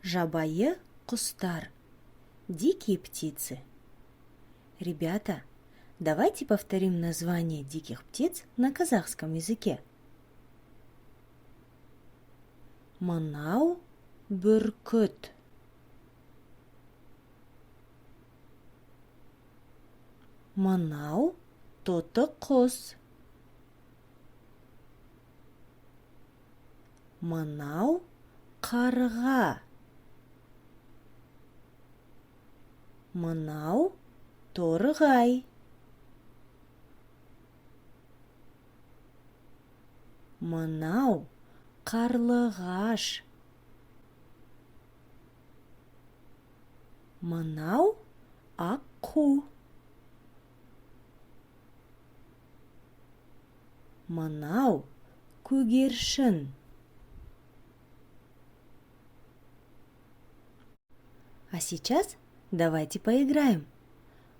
Жабайы кустар. Дикие птицы. Ребята, давайте повторим название диких птиц на казахском языке. Мынау бүркіт. Мынау тоты құс. Мынау қарға. Мынау торғай. Мынау қарлығаш. Мынау аққу. Мынау көгершін. А сейчас давайте поиграем.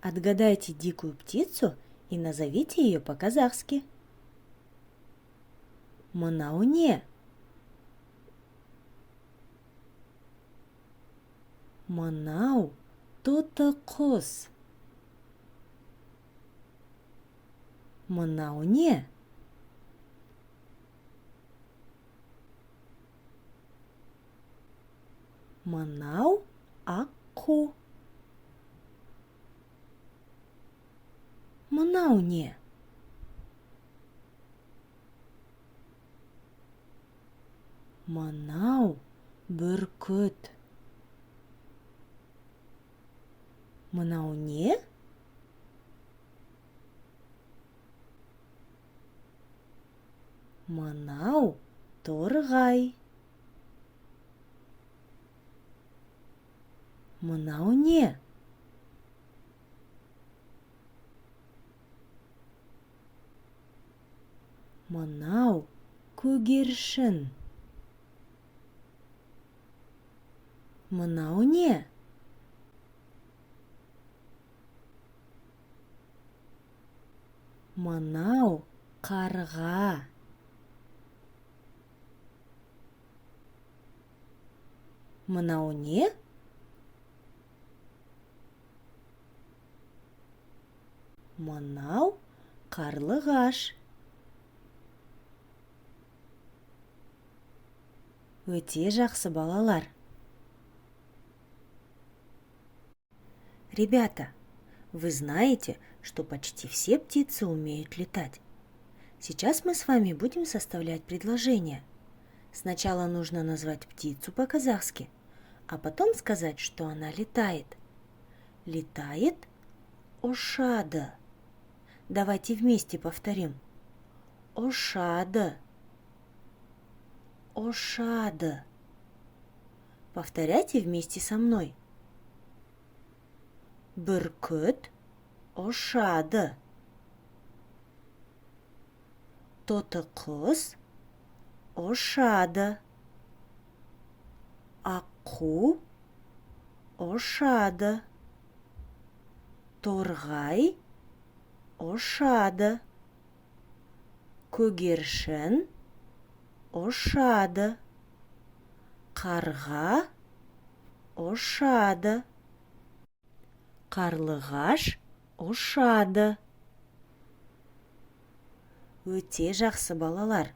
Отгадайте дикую птицу и назовите ее по-казахски. Мынау не? Мынау тоты құс. Мынау не? Мынау аққу. Мынау не? Мынау бүркіт. Мынау не? Мынау торғай. Мынау не? Мынау көгершін. Мынау не? Мынау қарға. Мынау не? Мынау қарлығаш. Өте жақсы балалар. Ребята, вы знаете, что почти все птицы умеют летать. Сейчас мы с вами будем составлять предложения. Сначала нужно назвать птицу по-казахски, а потом сказать, что она летает. Летает ошады. Давайте вместе повторим. Ошады. Ошады. Повторяйте вместе со мной. Бүркіт ошады. Тоты құс ошады. Аққу ошады. Торғай ошады. Көгершін ошады. Қарға ошады. Қарлығаш ошады. Өте жақсы балалар.